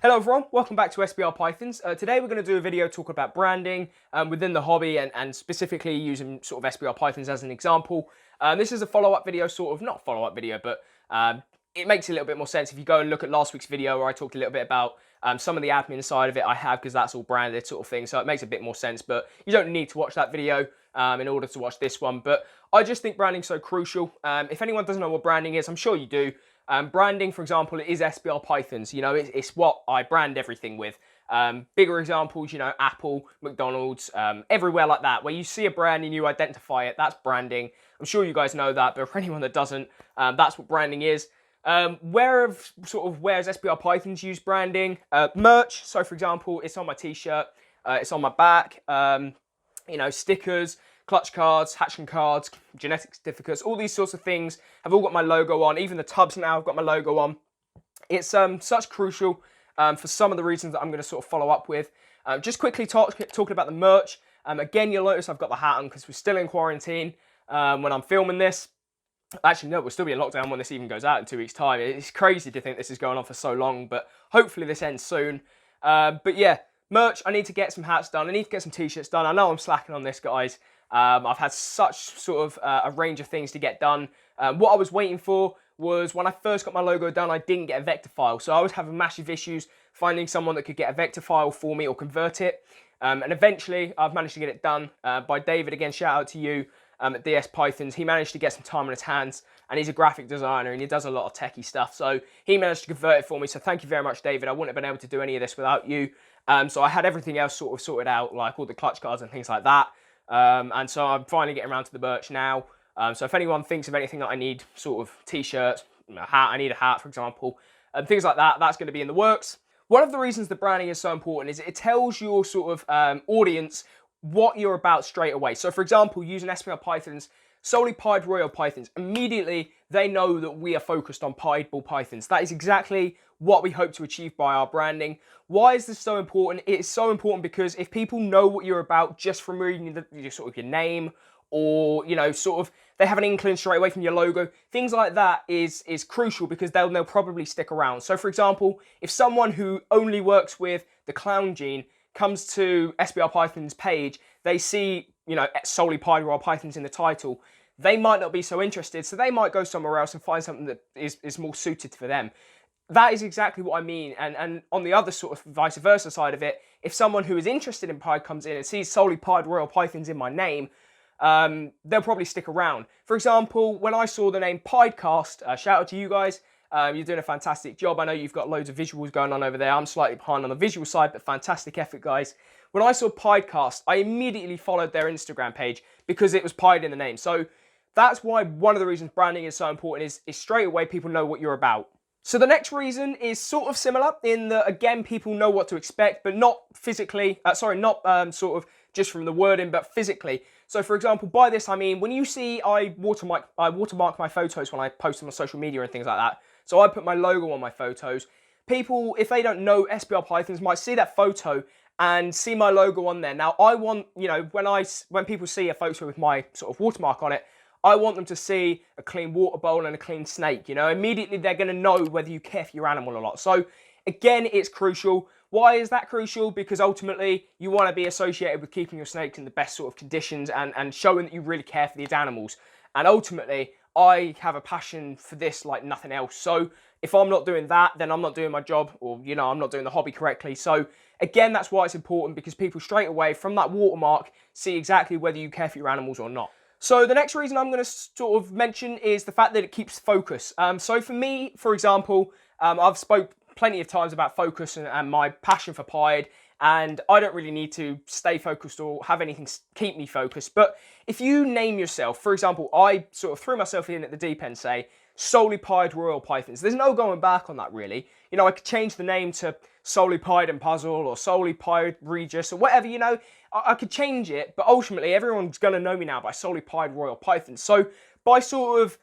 Hello everyone, welcome back to SBR Pythons. Today we're going to do a video talking about branding within the hobby and specifically using sort of SBR Pythons as an example. This is a follow-up video, sort of, not follow-up video, but it makes a little bit more sense if you go and look at last week's video where I talked a little bit about some of the admin side of it I have because that's all branded sort of thing, so it makes a bit more sense, but you don't need to watch that video in order to watch this one. But I just think branding's so crucial. If anyone doesn't know what branding is, I'm sure you do. Branding, for example, is SBR Pythons. You know, it's what I brand everything with. Bigger examples, you know, Apple, McDonald's, everywhere like that, where you see a brand and you identify it, that's branding. I'm sure you guys know that, but for anyone that doesn't, that's what branding is. Where has SBR Pythons used branding? Merch, so for example, it's on my t-shirt, it's on my back, you know, stickers, clutch cards, hatchling cards, genetic certificates, all these sorts of things have all got my logo on. Even the tubs now have got my logo on. It's such crucial for some of the reasons that I'm going to sort of follow up with. Just quickly talking about the merch. Again, you'll notice I've got the hat on because we're still in quarantine when I'm filming this. Actually, no, we'll still be in lockdown when this even goes out in 2 weeks' time. It's crazy to think this is going on for so long, but hopefully this ends soon. But yeah, merch, I need to get some hats done. I need to get some t-shirts done. I know I'm slacking on this, guys. I've had such sort of a range of things to get done. What I was waiting for was when I first got my logo done, I didn't get a vector file. So I was having massive issues finding someone that could get a vector file for me or convert it. And eventually I've managed to get it done by David. Again, shout out to you at DS Pythons. He managed to get some time on his hands and he's a graphic designer and he does a lot of techie stuff. So he managed to convert it for me. So thank you very much, David. I wouldn't have been able to do any of this without you. So I had everything else sort of sorted out, like all the clutch cards and things like that. And so I'm finally getting around to the merch now. So if anyone thinks of anything that I need, sort of t-shirts, a hat, I need a hat, for example, things like that, that's going to be in the works. One of the reasons that branding is so important is it tells your sort of audience what you're about straight away. So for example, using SBR Pythons, solely pied royal pythons, immediately they know that we are focused on pied bull pythons. That is exactly what we hope to achieve by our branding. Why is this so important? It's so important because if people know what you're about just from reading your name, or you know, sort of they have an inkling straight away from your logo, things like that is crucial because they'll probably stick around. So for example, if someone who only works with the clown gene comes to SBR Python's page, they see, you know, solely pied royal pythons in the title, they might not be so interested, so they might go somewhere else and find something that is more suited for them. That is exactly what I mean. And on the other sort of vice versa side of it, if someone who is interested in pied comes in and sees solely pied royal pythons in my name, they'll probably stick around. For example, when I saw the name Piedcast, shout out to you guys, you're doing a fantastic job. I know you've got loads of visuals going on over there. I'm slightly behind on the visual side, but fantastic effort, guys. When I saw Piedcast, I immediately followed their Instagram page because it was pied in the name. So that's why one of the reasons branding is so important is straight away people know what you're about. So the next reason is sort of similar in that, again, people know what to expect, but not physically, not sort of just from the wording, but physically. So for example, by this I mean, when you see I watermark my photos when I post them on social media and things like that. So I put my logo on my photos. People, if they don't know SBR Pythons, might see that photo and see my logo on there. Now I want, you know, when people see a photo with my sort of watermark on it, I want them to see a clean water bowl and a clean snake, you know. Immediately they're going to know whether you care for your animal or not. So again, it's crucial. Why is that crucial? Because ultimately you want to be associated with keeping your snakes in the best sort of conditions and showing that you really care for these animals. And ultimately, I have a passion for this like nothing else. So if I'm not doing that, then I'm not doing my job, or, you know, I'm not doing the hobby correctly. So again, that's why it's important, because people straight away from that watermark see exactly whether you care for your animals or not. So the next reason I'm going to sort of mention is the fact that it keeps focus. So for me, for example, I've spoke plenty of times about focus and my passion for pied, and I don't really need to stay focused or have anything keep me focused. But if you name yourself, for example, I sort of threw myself in at the deep end, say, solely pied royal pythons. There's no going back on that, really. You know, I could change the name to solely pied and puzzle or solely pied regis or whatever, you know. I could change it, but ultimately everyone's going to know me now by solely pied royal pythons. So by sort of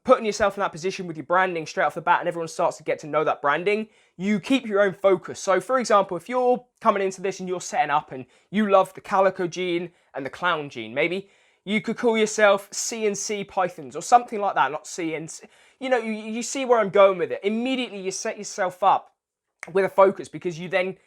putting yourself in that position with your branding straight off the bat and everyone starts to get to know that branding, you keep your own focus. So for example, if you're coming into this and you're setting up and you love the calico gene and the clown gene, maybe you could call yourself CNC Pythons or something like that, not CNC. You know, you see where I'm going with it. Immediately you set yourself up with a focus, because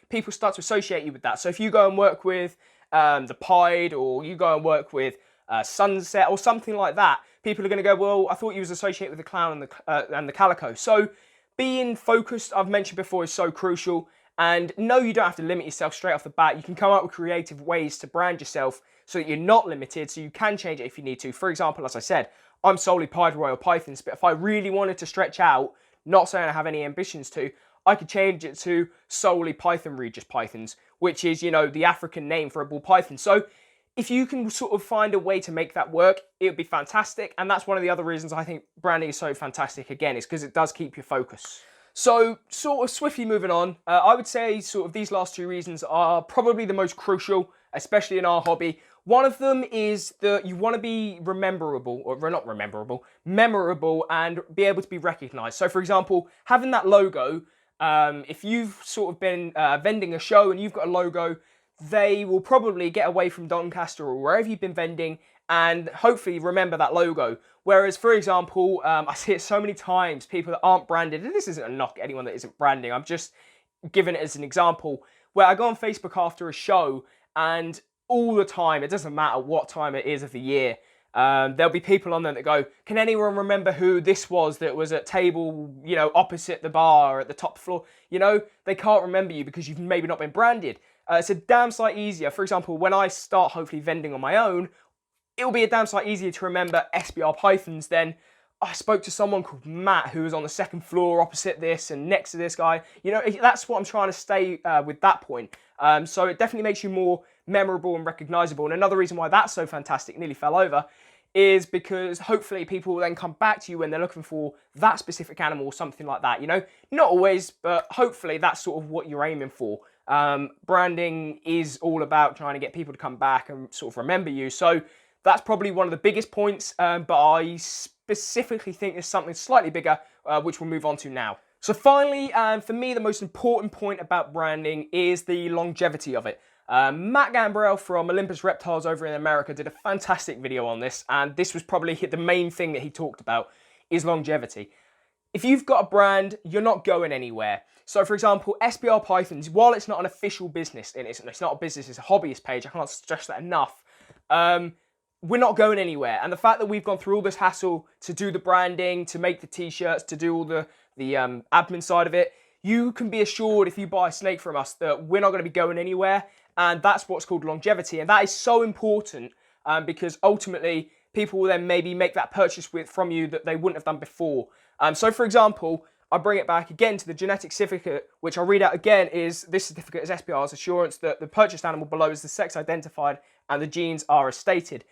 people start to associate you with that. So if you go and work with the Pied, or you go and work with Sunset or something like that, people are going to go, well, I thought you was associated with the clown and the calico. So being focused, I've mentioned before, is so crucial. And no, you don't have to limit yourself straight off the bat. You can come up with creative ways to brand yourself so that you're not limited, so you can change it if you need to. For example, as I said, I'm solely Pied Royal Pythons, but if I really wanted to stretch out, not saying I have any ambitions to, I could change it to solely Python Regis Pythons, which is, you know, the African name for a ball python. So if you can sort of find a way to make that work, it would be fantastic. And that's one of the other reasons I think branding is so fantastic, again, is because it does keep your focus. So sort of swiftly moving on, I would say sort of these last two reasons are probably the most crucial, especially in our hobby. One of them is that you want to be memorable and be able to be recognized. So for example, having that logo, if you've sort of been vending a show and you've got a logo, they will probably get away from Doncaster or wherever you've been vending and hopefully remember that logo. Whereas, for example, I see it so many times, people that aren't branded, and this isn't a knock at anyone that isn't branding, I'm just giving it as an example, where I go on Facebook after a show and all the time, it doesn't matter what time it is of the year, there'll be people on there that go, can anyone remember who this was that was at table, you know, opposite the bar at the top floor? You know, they can't remember you because you've maybe not been branded. It's a damn sight easier. For example, when I start hopefully vending on my own, it'll be a damn sight easier to remember SBR Pythons than I spoke to someone called Matt who was on the second floor opposite this and next to this guy. You know, that's what I'm trying to stay with that point. So it definitely makes you more memorable and recognizable. And another reason why that's so fantastic, nearly fell over, is because hopefully people will then come back to you when they're looking for that specific animal or something like that. You know, not always, but hopefully that's sort of what you're aiming for. Branding is all about trying to get people to come back and sort of remember you. So that's probably one of the biggest points, but I specifically think there's something slightly bigger, which we'll move on to now. So finally, for me, the most important point about branding is the longevity of it. Matt Gambrell from Olympus Reptiles over in America did a fantastic video on this, and this was probably the main thing that he talked about, is longevity. If you've got a brand, you're not going anywhere. So for example, SBR Pythons, while it's not an official business, and it's not a business, it's a hobbyist page, I can't stress that enough, we're not going anywhere. And the fact that we've gone through all this hassle to do the branding, to make the t-shirts, to do all the admin side of it, you can be assured if you buy a snake from us that we're not going to be going anywhere. And that's what's called longevity. And that is so important because ultimately people will then maybe make that purchase from you that they wouldn't have done before. So for example, I bring it back again to the genetic certificate, which I'll read out again, is this certificate is SBR's assurance that the purchased animal below is the sex identified and the genes are as stated.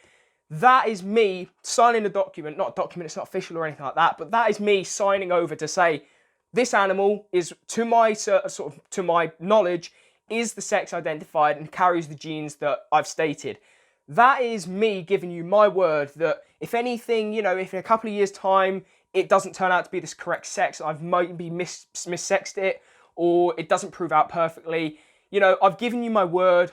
That is me signing a document, not a document, it's not official or anything like that, but that is me signing over to say, this animal is, to my knowledge, is the sex identified and carries the genes that I've stated. That is me giving you my word that if anything, you know, if in a couple of years' time it doesn't turn out to be this correct sex, I've maybe missexed it, or it doesn't prove out perfectly, you know, I've given you my word.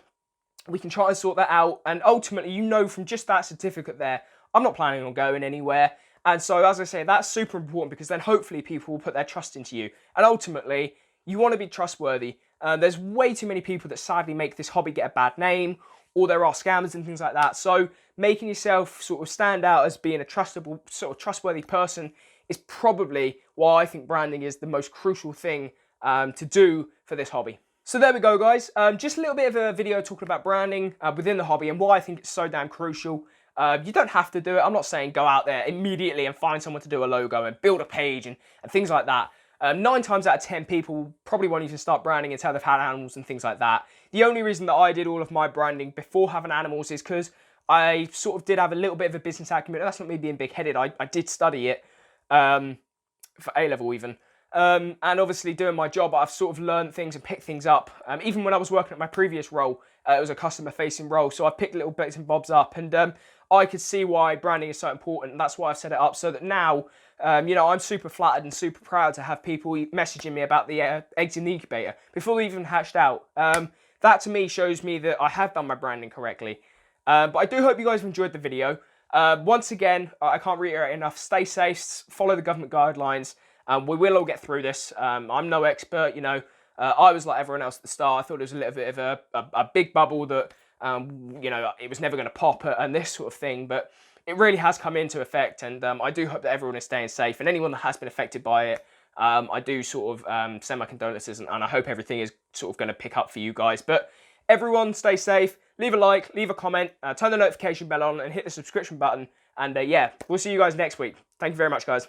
We can try and sort that out, and ultimately, you know, from just that certificate there, I'm not planning on going anywhere. And so, as I say, that's super important because then hopefully people will put their trust into you. And ultimately, you want to be trustworthy. There's way too many people that sadly make this hobby get a bad name, or there are scammers and things like that. So making yourself sort of stand out as being a trustworthy person is probably why I think branding is the most crucial thing to do for this hobby. So there we go, guys. Just a little bit of a video talking about branding within the hobby and why I think it's so damn crucial. You don't have to do it. I'm not saying go out there immediately and find someone to do a logo and build a page and things like that. 9 times out of 10 people probably want you to start branding until they've had animals and things like that. The only reason that I did all of my branding before having animals is because I sort of did have a little bit of a business acumen. That's not me being big-headed. I did study it for A-level even. And obviously doing my job, I've sort of learned things and picked things up. Even when I was working at my previous role, it was a customer-facing role, so I picked little bits and bobs up, and I could see why branding is so important, and that's why I've set it up so that now, you know, I'm super flattered and super proud to have people messaging me about the eggs in the incubator before they even hatched out. That to me shows me that I have done my branding correctly. But I do hope you guys have enjoyed the video. Once again, I can't reiterate enough, stay safe, follow the government guidelines. We will all get through this. I'm no expert, you know. I was like everyone else at the start. I thought it was a little bit of a big bubble that, you know, it was never going to pop and this sort of thing. But it really has come into effect, and I do hope that everyone is staying safe, and anyone that has been affected by it, I do sort of send my condolences, and I hope everything is sort of going to pick up for you guys. But everyone, stay safe, leave a like, leave a comment, turn the notification bell on, and hit the subscription button. And yeah, we'll see you guys next week. Thank you very much, guys.